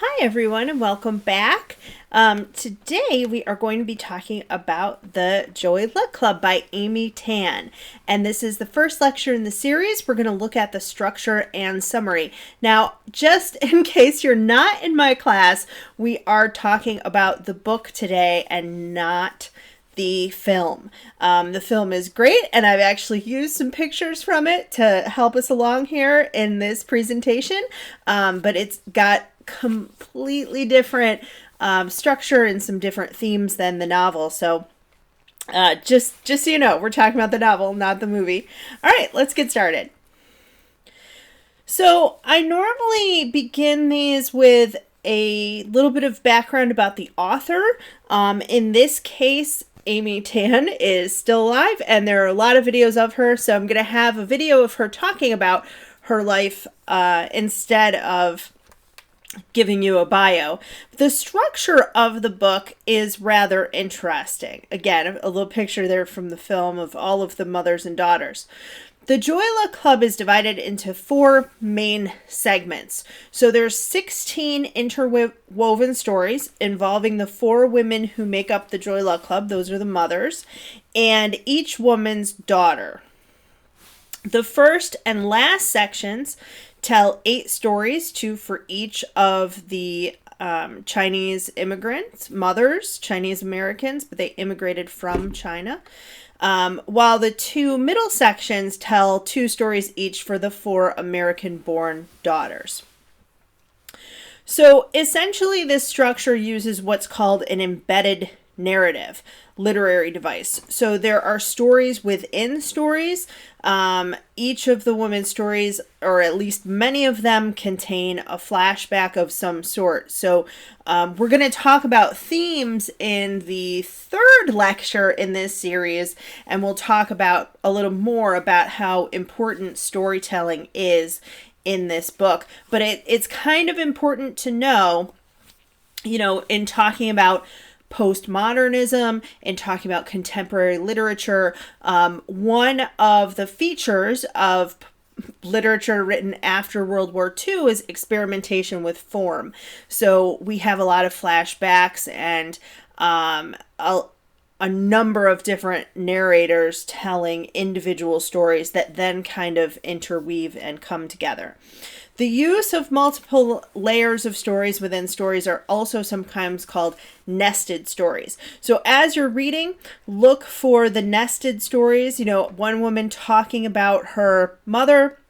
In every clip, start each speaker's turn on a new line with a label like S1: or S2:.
S1: Hi, everyone, and welcome back. Today, we are going to be talking about The Joy Luck Club by Amy Tan. And this is the first lecture in the series. We're going to look at the structure and summary. Now, just in case you're not in my class, we are talking about the book today and not the film. The film is great, and I've actually used some pictures from it to help us along here in this presentation, but it's got completely different structure and some different themes than the novel. So just so you know, we're talking about the novel, not the movie. All right, let's get started. So I normally begin these with a little bit of background about the author. In this case, Amy Tan is still alive, and there are a lot of videos of her, so I'm going to have a video of her talking about her life instead of giving you a bio. The structure of the book is rather interesting. Again, a little picture there from the film of all of the mothers and daughters. The Joy Luck Club is divided into 4 main segments. So there's 16 interwoven stories involving the 4 women who make up the Joy Luck Club. Those are the mothers, and each woman's daughter. The first and last sections tell 8 stories, 2 for each of the Chinese immigrants, mothers, Chinese Americans, but they immigrated from China. While the 2 middle sections tell 2 stories each for the 4 American-born daughters. So essentially, this structure uses what's called an embedded narrative literary device. So there are stories within stories. Each of the women's stories, or at least many of them, contain a flashback of some sort. So we're going to talk about themes in the 3rd lecture in this series, and we'll talk about a little more about how important storytelling is in this book. But it's kind of important to know, in talking about postmodernism and talking about contemporary literature, one of the features of literature written after World War II is experimentation with form. So we have a lot of flashbacks and a number of different narrators telling individual stories that then kind of interweave and come together. The use of multiple layers of stories within stories are also sometimes called nested stories. So as you're reading, look for the nested stories. One woman talking about her mother,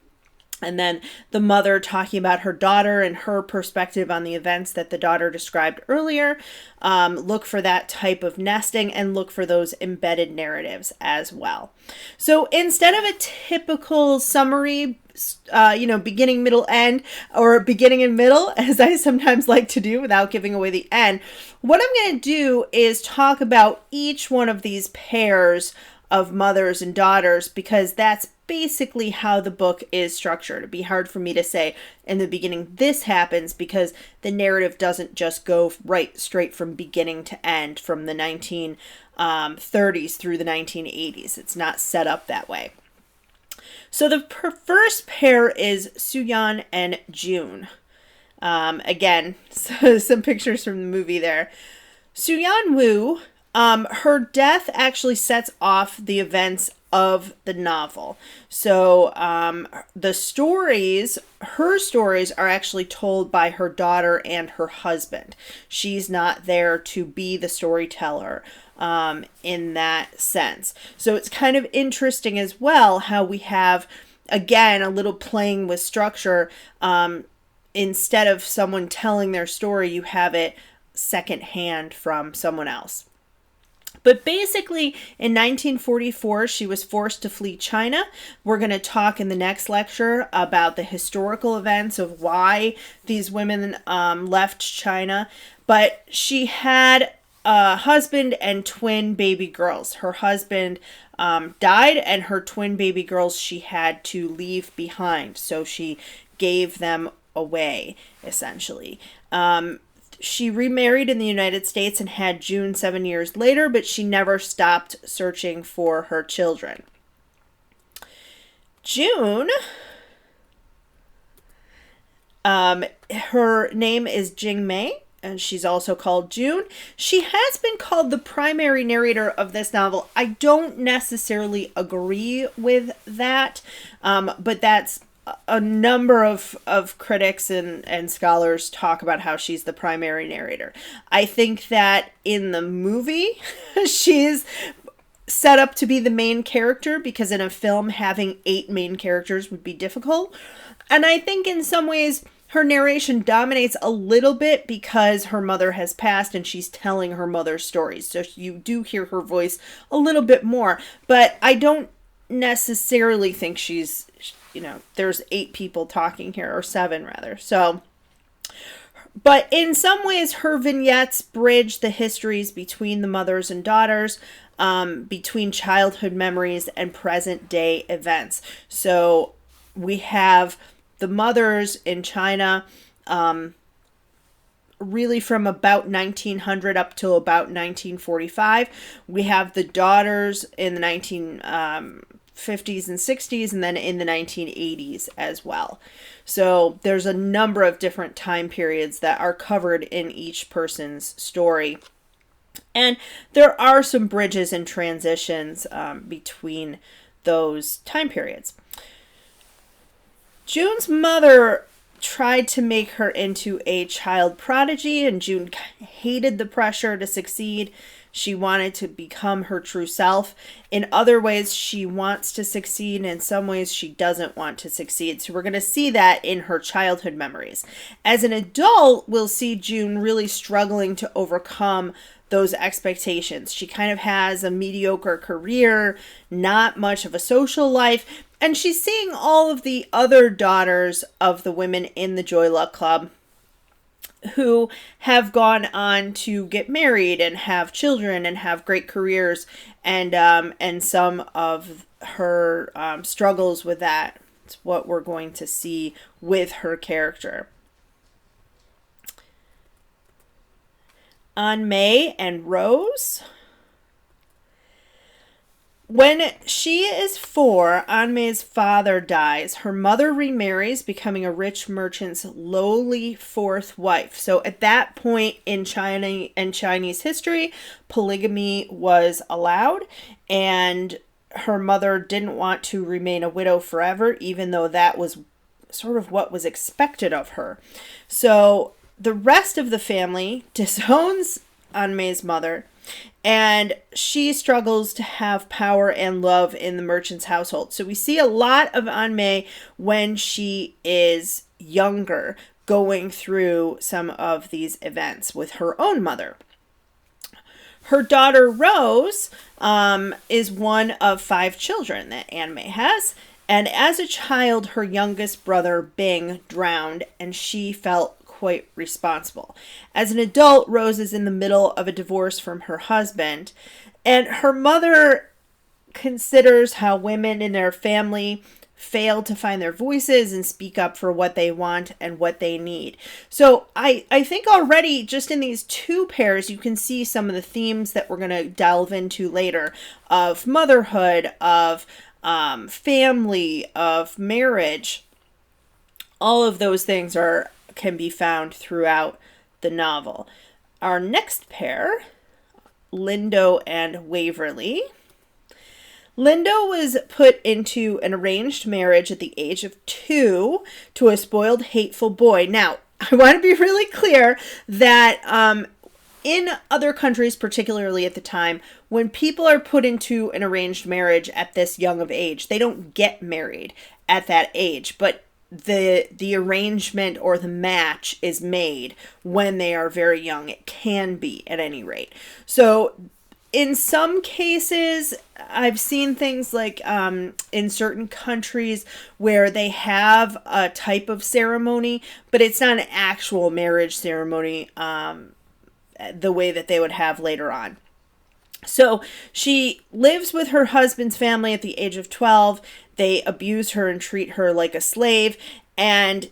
S1: and then the mother talking about her daughter and her perspective on the events that the daughter described earlier. Look for that type of nesting, and look for those embedded narratives as well. So instead of a typical summary, beginning, middle, end, or beginning and middle, as I sometimes like to do without giving away the end, what I'm going to do is talk about each one of these pairs of mothers and daughters, because that's basically how the book is structured. It'd be hard for me to say in the beginning this happens, because the narrative doesn't just go right straight from beginning to end from the 1930s through the 1980s. It's not set up that way. So the first pair is Suyuan and June. Again, some pictures from the movie there. Suyuan Wu, her death actually sets off the events of the novel. So her stories are actually told by her daughter and her husband. She's not there to be the storyteller in that sense. So it's kind of interesting as well how we have, again, a little playing with structure. Instead of someone telling their story, you have it secondhand from someone else. But basically, in 1944, she was forced to flee China. We're going to talk in the next lecture about the historical events of why these women left China. But she had a husband and twin baby girls. Her husband died, and her twin baby girls she had to leave behind. So she gave them away, essentially. She remarried in the United States and had June 7 years later, but she never stopped searching for her children. June Her name is Jing-mei, and she's also called June. She has been called the primary narrator of this novel. I don't necessarily agree with that, but that's a number of critics and scholars talk about how she's the primary narrator. I think that in the movie, she's set up to be the main character, because in a film, having 8 main characters would be difficult. And I think in some ways, her narration dominates a little bit because her mother has passed and she's telling her mother's stories. So you do hear her voice a little bit more. But I don't necessarily think she's, there's 8 people talking here, or 7 rather. So, but in some ways, her vignettes bridge the histories between the mothers and daughters, between childhood memories and present day events. So we have the mothers in China, really from about 1900 up to about 1945. We have the daughters in the 1950s and 60s, and then in the 1980s as well. So there's a number of different time periods that are covered in each person's story. And there are some bridges and transitions between those time periods. June's mother tried to make her into a child prodigy, and June hated the pressure to succeed. She wanted to become her true self. In other ways, she wants to succeed. In some ways, she doesn't want to succeed. So we're going to see that in her childhood memories. As an adult, we'll see June really struggling to overcome those expectations. She kind of has a mediocre career, not much of a social life, and she's seeing all of the other daughters of the women in the Joy Luck Club who have gone on to get married and have children and have great careers, and some of her struggles with that. It's what we're going to see with her character. An-mei and Rose. When she is 4, An-mei's father dies. Her mother remarries, becoming a rich merchant's lowly 4th wife. So at that point in China and Chinese history, polygamy was allowed, and her mother didn't want to remain a widow forever, even though that was sort of what was expected of her. So the rest of the family disowns An-mei's mother, and she struggles to have power and love in the merchant's household. So we see a lot of An-mei when she is younger, going through some of these events with her own mother. Her daughter Rose is one of 5 children that An-mei has. And as a child, her youngest brother Bing drowned, and she felt quite responsible. As an adult, Rose is in the middle of a divorce from her husband, and her mother considers how women in their family fail to find their voices and speak up for what they want and what they need. So I think already just in these 2 pairs, you can see some of the themes that we're going to delve into later of motherhood, of family, of marriage. All of those things can be found throughout the novel. Our next pair, Lindo and Waverly. Lindo was put into an arranged marriage at the age of 2 to a spoiled, hateful boy. Now, I want to be really clear that in other countries, particularly at the time, when people are put into an arranged marriage at this young of age, they don't get married at that age, but the arrangement or the match is made when they are very young. It can be, at any rate. So in some cases, I've seen things like in certain countries where they have a type of ceremony, but it's not an actual marriage ceremony the way that they would have later on. So she lives with her husband's family at the age of 12. They abuse her and treat her like a slave. And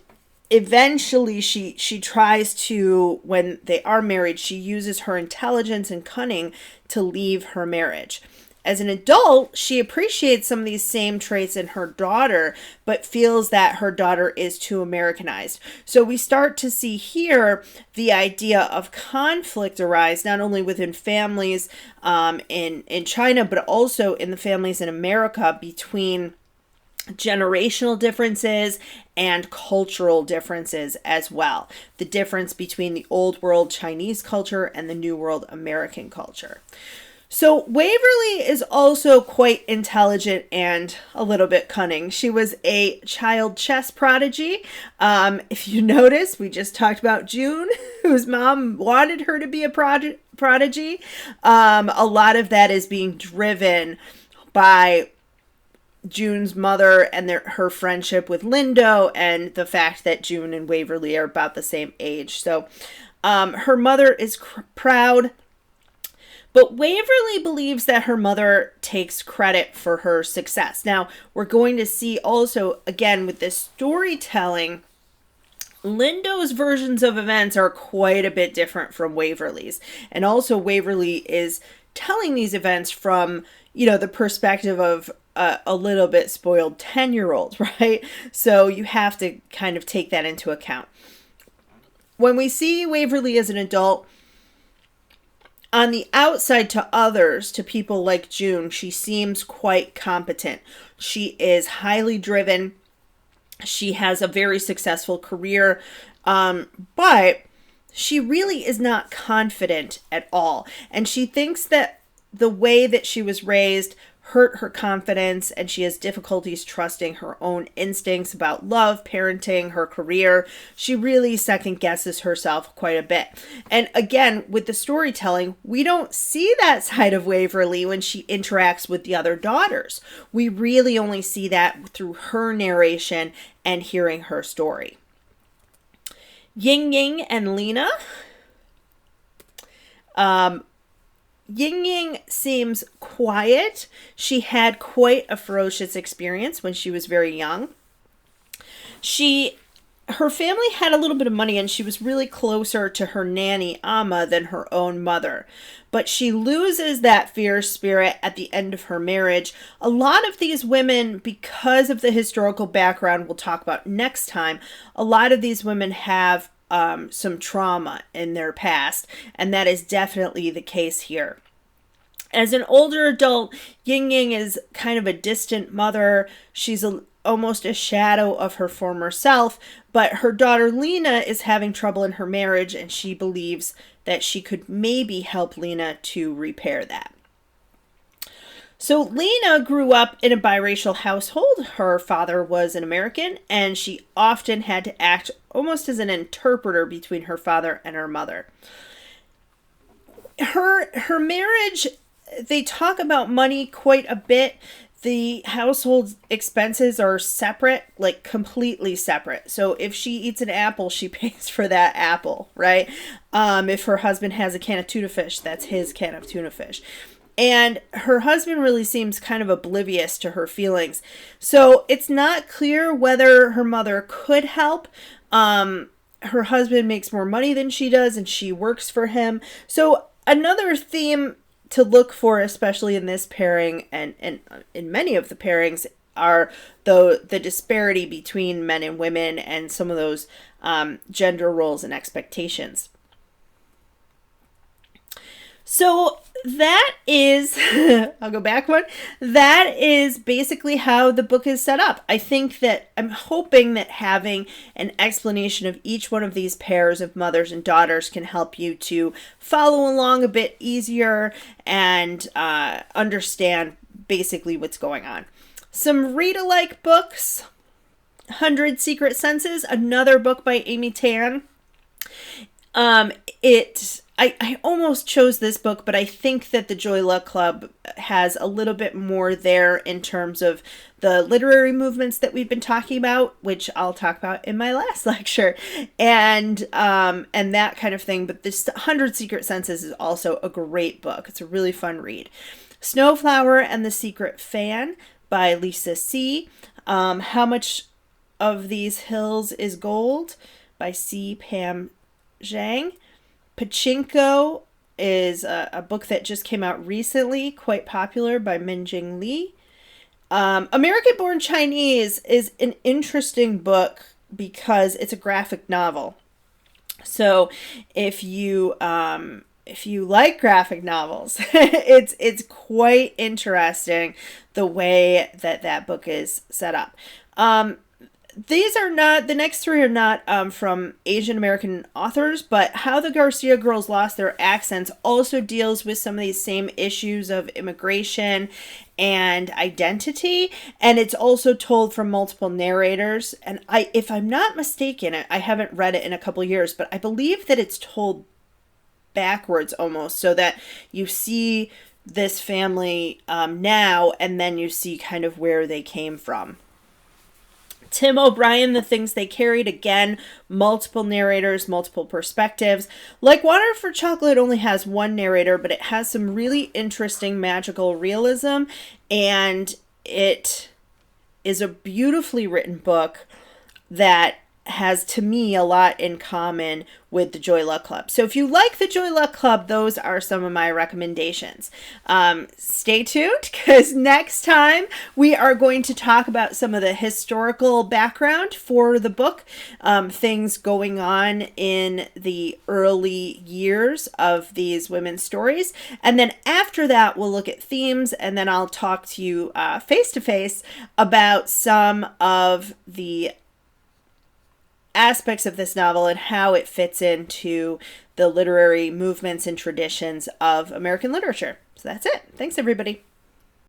S1: eventually she tries to, when they are married, she uses her intelligence and cunning to leave her marriage. As an adult, she appreciates some of these same traits in her daughter, but feels that her daughter is too Americanized. So we start to see here the idea of conflict arise, not only within families in China, but also in the families in America, between generational differences and cultural differences as well. The difference between the old world Chinese culture and the new world American culture. So Waverly is also quite intelligent and a little bit cunning. She was a child chess prodigy. If you notice, we just talked about June, whose mom wanted her to be a prodigy. A lot of that is being driven by June's mother and her friendship with Lindo, and the fact that June and Waverly are about the same age. So her mother is proud. But Waverly believes that her mother takes credit for her success. Now, we're going to see also, again, with this storytelling, Lindo's versions of events are quite a bit different from Waverly's. And also, Waverly is telling these events from, the perspective of a little bit spoiled 10-year-old, right? So you have to kind of take that into account. When we see Waverly as an adult, on the outside to others, to people like June, she seems quite competent. She is highly driven. She has a very successful career, but she really is not confident at all. And she thinks that the way that she was raised hurt her confidence, and she has difficulties trusting her own instincts about love, parenting, her career. She really second guesses herself quite a bit. And again, with the storytelling, we don't see that side of Waverly when she interacts with the other daughters. We really only see that through her narration and hearing her story. Ying-ying and Lena. Ying-ying seems quiet. She had quite a ferocious experience when she was very young. Her family had a little bit of money, and she was really closer to her nanny, Amma, than her own mother. But she loses that fierce spirit at the end of her marriage. A lot of these women, because of the historical background we'll talk about next time, a lot of these women have some trauma in their past, and that is definitely the case here. As an older adult, Ying-ying is kind of a distant mother. She's almost a shadow of her former self, but her daughter Lena is having trouble in her marriage, and she believes that she could maybe help Lena to repair that. So Lena grew up in a biracial household. Her father was an American, and she often had to act almost as an interpreter between her father and her mother. Her marriage, they talk about money quite a bit. The household expenses are separate, like completely separate. So if she eats an apple, she pays for that apple, right? If her husband has a can of tuna fish, that's his can of tuna fish. And her husband really seems kind of oblivious to her feelings. So it's not clear whether her mother could help. Her husband makes more money than she does, and she works for him. So another theme to look for, especially in this pairing and in many of the pairings, are the disparity between men and women and some of those gender roles and expectations. So that is, I'll go back one. That is basically how the book is set up. I'm hoping that having an explanation of each one of these pairs of mothers and daughters can help you to follow along a bit easier and understand basically what's going on. Some read-alike books. 100 Secret Senses, another book by Amy Tan. I almost chose this book, but I think that the Joy Luck Club has a little bit more there in terms of the literary movements that we've been talking about, which I'll talk about in my last lecture, and that kind of thing. But this 100 Secret Senses is also a great book. It's a really fun read. Snowflower and the Secret Fan by Lisa C. How Much of These Hills is Gold by C. Pam Zhang. Pachinko is a book that just came out recently, quite popular, by Minjing Li. American Born Chinese is an interesting book because it's a graphic novel. So if you like graphic novels, it's quite interesting the way that book is set up. These are not, the next three are not from Asian American authors, but How the Garcia Girls Lost Their Accents also deals with some of these same issues of immigration and identity, and it's also told from multiple narrators. And if I'm not mistaken, I haven't read it in a couple years, but I believe that it's told backwards almost, so that you see this family now, and then you see kind of where they came from. Tim O'Brien, The Things They Carried, again, multiple narrators, multiple perspectives. Like Water for Chocolate only has one narrator, but it has some really interesting magical realism, and it is a beautifully written book that has, to me, a lot in common with the Joy Luck Club. So if you like the Joy Luck Club, those are some of my recommendations. Stay tuned, because next time we are going to talk about some of the historical background for the book, things going on in the early years of these women's stories. And then after that, we'll look at themes, and then I'll talk to you face-to-face about some of the aspects of this novel and how it fits into the literary movements and traditions of American literature. So that's it. Thanks, everybody.